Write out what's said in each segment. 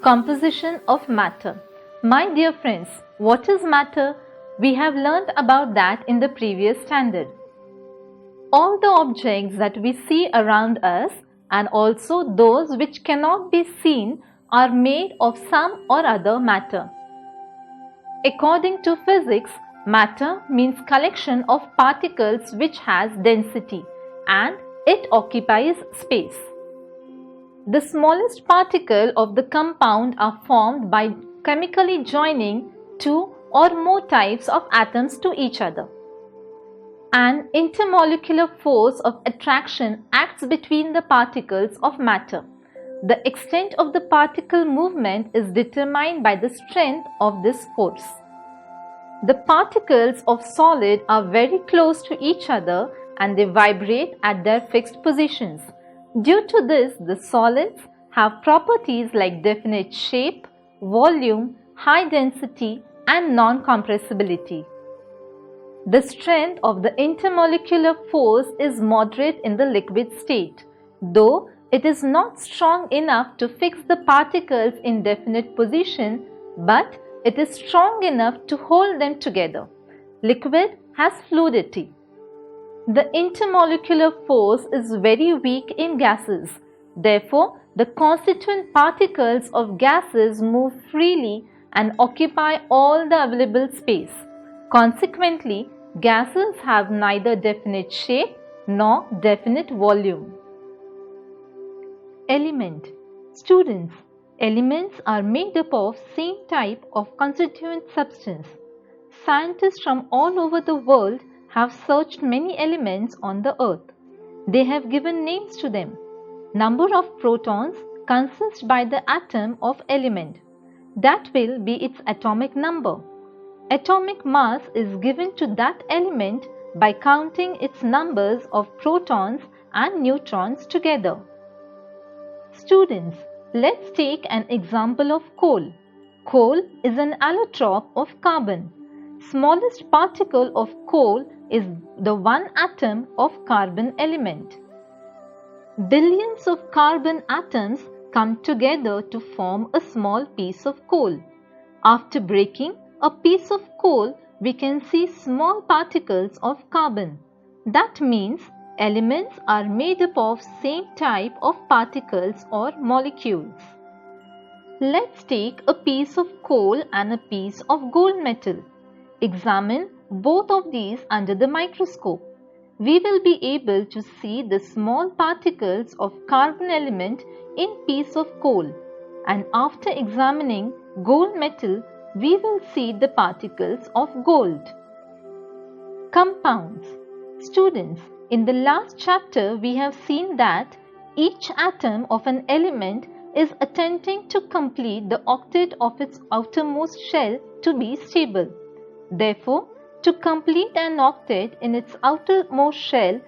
Composition of matter. My dear friends, what is matter? We have learned about that in the previous standard. All the objects that we see around us and also those which cannot be seen are made of some or other matter. According to physics, matter means collection of particles which has density and it occupies space. The smallest particle of the compound are formed by chemically joining two or more types of atoms to each other. An intermolecular force of attraction acts between the particles of matter. The extent of the particle movement is determined by the strength of this force. The particles of solid are very close to each other and they vibrate at their fixed positions. Due to this, the solids have properties like definite shape, volume, high density, and non-compressibility. The strength of the intermolecular force is moderate in the liquid state, though it is not strong enough to fix the particles in definite position, but it is strong enough to hold them together. Liquid has fluidity. The intermolecular force is very weak in gases. Therefore, the constituent particles of gases move freely and occupy all the available space. Consequently, gases have neither definite shape nor definite volume. Element. Students, elements are made up of same type of constituent substance. Scientists from all over the world have searched many elements on the earth. They have given names to them. Number of protons consists by the atom of element. That will be its atomic number. Atomic mass is given to that element by counting its numbers of protons and neutrons together. Students, let's take an example of coal. Coal is an allotrope of carbon. Smallest particle of coal is the one atom of carbon element. Billions of carbon atoms come together to form a small piece of coal. After breaking a piece of coal, we can see small particles of carbon. That means elements are made up of same type of particles or molecules. Let's take a piece of coal and a piece of gold metal. Examine both of these under the microscope. We will be able to see the small particles of carbon element in piece of coal, and after examining gold metal, we will see the particles of gold. Compounds. Students, in the last chapter we have seen that each atom of an element is attempting to complete the octet of its outermost shell to be stable. Therefore, to complete an octet in its outermost shell,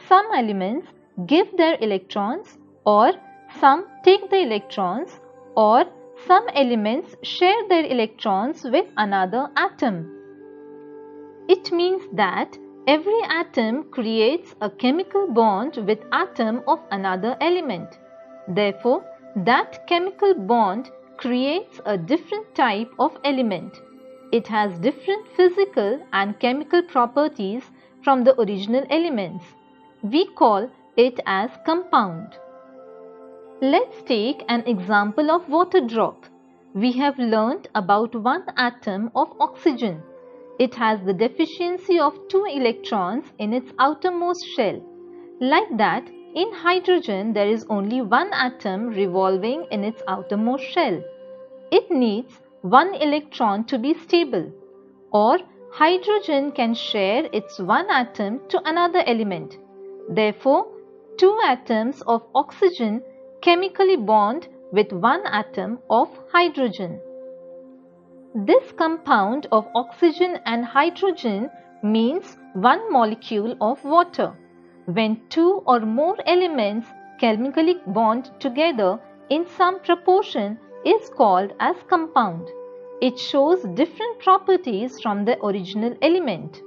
some elements give their electrons, or some take the electrons, or some elements share their electrons with another atom. It means that every atom creates a chemical bond with atom of another element. Therefore, that chemical bond creates a different type of element. It has different physical and chemical properties from the original elements. We call it as compound. Let's take an example of water drop. We have learnt about one atom of oxygen. It has the deficiency of 2 electrons in its outermost shell. Like that, in hydrogen there is only one atom revolving in its outermost shell. It needs 1 electron to be stable, or hydrogen can share its one atom to another element. Therefore, 2 atoms of oxygen chemically bond with 1 atom of hydrogen. This compound of oxygen and hydrogen means 1 molecule of water. When 2 or more elements chemically bond together in some proportion is called as compound. It shows different properties from the original element.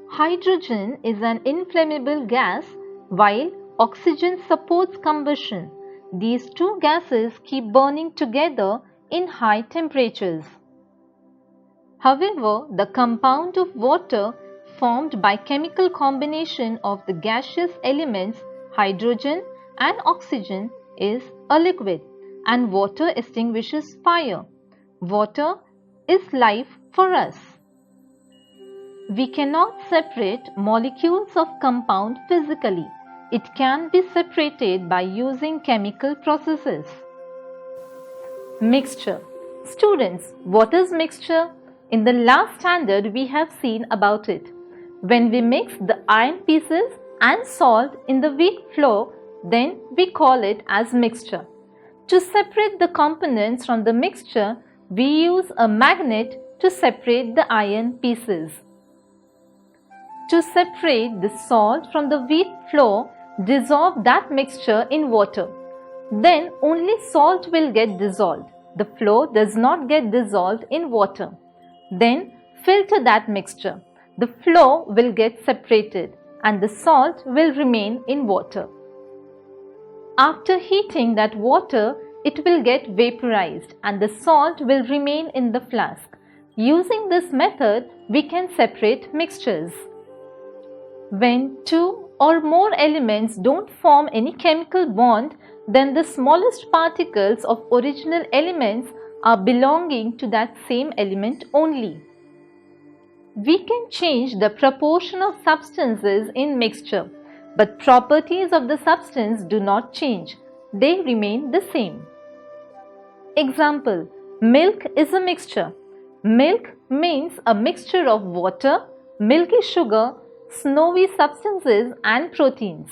Hydrogen is an inflammable gas while oxygen supports combustion. These two gases keep burning together in high temperatures. However, the compound of water formed by chemical combination of the gaseous elements hydrogen and oxygen is a liquid, and water extinguishes fire. Water is life for us. We cannot separate molecules of compound physically. It can be separated by using chemical processes. Mixture. Students, what is mixture? In the last standard, we have seen about it. When we mix the iron pieces and salt in the wheat flour, then we call it as mixture. To separate the components from the mixture, we use a magnet to separate the iron pieces. To separate the salt from the wheat flour, dissolve that mixture in water. Then only salt will get dissolved. The flour does not get dissolved in water. Then filter that mixture. The flour will get separated and the salt will remain in water. After heating that water, it will get vaporized and the salt will remain in the flask. Using this method, we can separate mixtures. When two or more elements don't form any chemical bond, then the smallest particles of original elements are belonging to that same element only. We can change the proportion of substances in mixture, but properties of the substance do not change. They remain the same. Example: milk is a mixture. Milk means a mixture of water, milky sugar, snowy substances and proteins.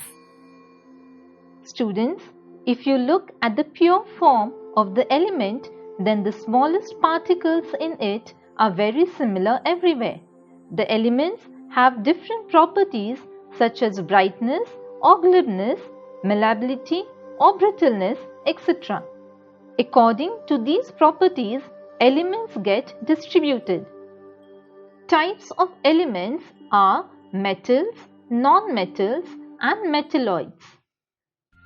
Students, if you look at the pure form of the element, then the smallest particles in it are very similar everywhere. The elements have different properties such as brightness or glibness, malleability or brittleness, etc. According to these properties, elements get distributed. Types of elements are metals, non-metals and metalloids.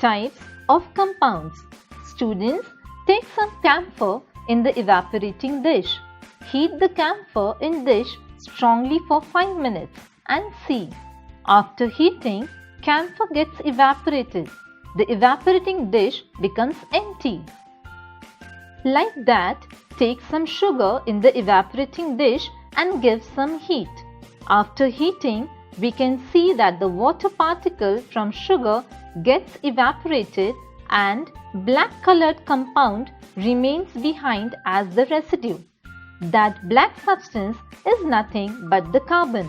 Types of compounds. Students, take some camphor in the evaporating dish. Heat the camphor in dish strongly for 5 minutes and see. After heating, camphor gets evaporated. The evaporating dish becomes empty. Like that, take some sugar in the evaporating dish and give some heat. After heating, we can see that the water particle from sugar gets evaporated and black colored compound remains behind as the residue. That black substance is nothing but the carbon.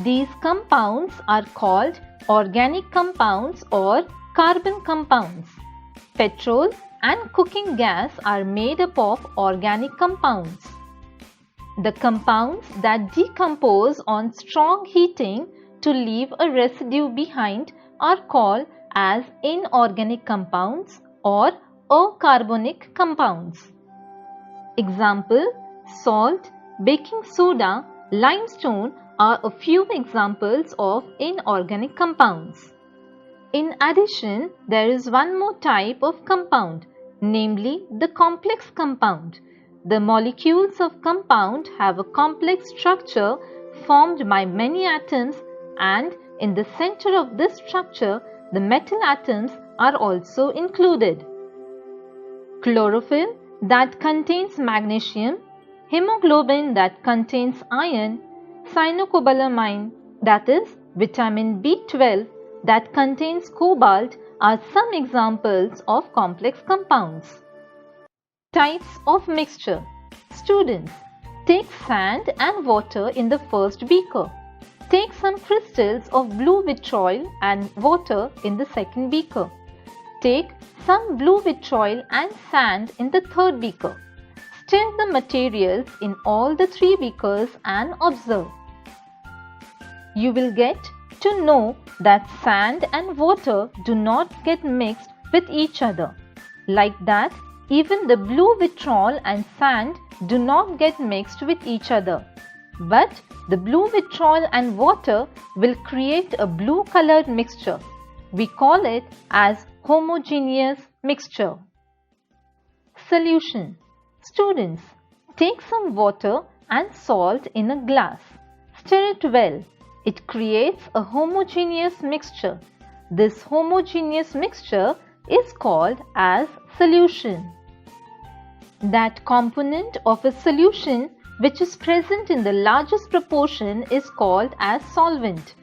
These compounds are called organic compounds or carbon compounds. Petrol and cooking gas are made up of organic compounds. The compounds that decompose on strong heating to leave a residue behind are called as inorganic compounds or acarbonic compounds. Example: salt, baking soda, limestone are a few examples of inorganic compounds. In addition, there is one more type of compound, namely the complex compound. The molecules of compound have a complex structure formed by many atoms, and in the center of this structure, the metal atoms are also included. Chlorophyll that contains magnesium, hemoglobin that contains iron, cyanocobalamin that is vitamin B12 that contains cobalt are some examples of complex compounds. Types of mixture. Students, take sand and water in the first beaker. Take some crystals of blue vitriol and water in the second beaker. Take some blue vitriol and sand in the third beaker. Stir the materials in all the 3 beakers and observe. You will get to know that sand and water do not get mixed with each other. Like that, even the blue vitriol and sand do not get mixed with each other. But the blue vitriol and water will create a blue colored mixture. We call it as homogeneous mixture. Solution. Students, take some water and salt in a glass. Stir it well. It creates a homogeneous mixture. This homogeneous mixture is called as solution. That component of a solution which is present in the largest proportion is called as solvent.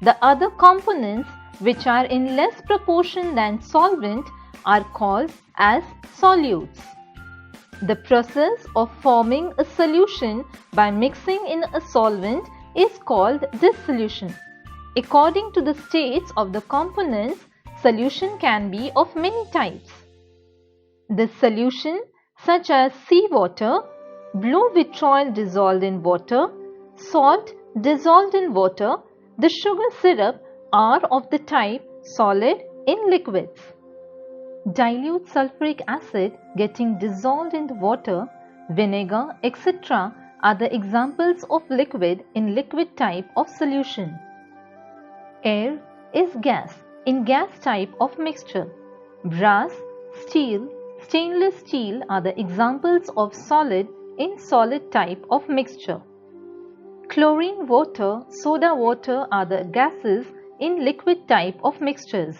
The other components which are in less proportion than solvent are called as solutes. The process of forming a solution by mixing in a solvent is called dissolution. According to the states of the components, solution can be of many types. The solution such as seawater, blue vitriol dissolved in water, salt dissolved in water, the sugar syrup are of the type solid in liquids. Dilute sulfuric acid getting dissolved in the water, vinegar, etc. are the examples of liquid in liquid type of solution. Air is gas in gas type of mixture. Brass, steel, stainless steel are the examples of solid in solid type of mixture. Chlorine water, soda water are the gases in liquid type of mixtures.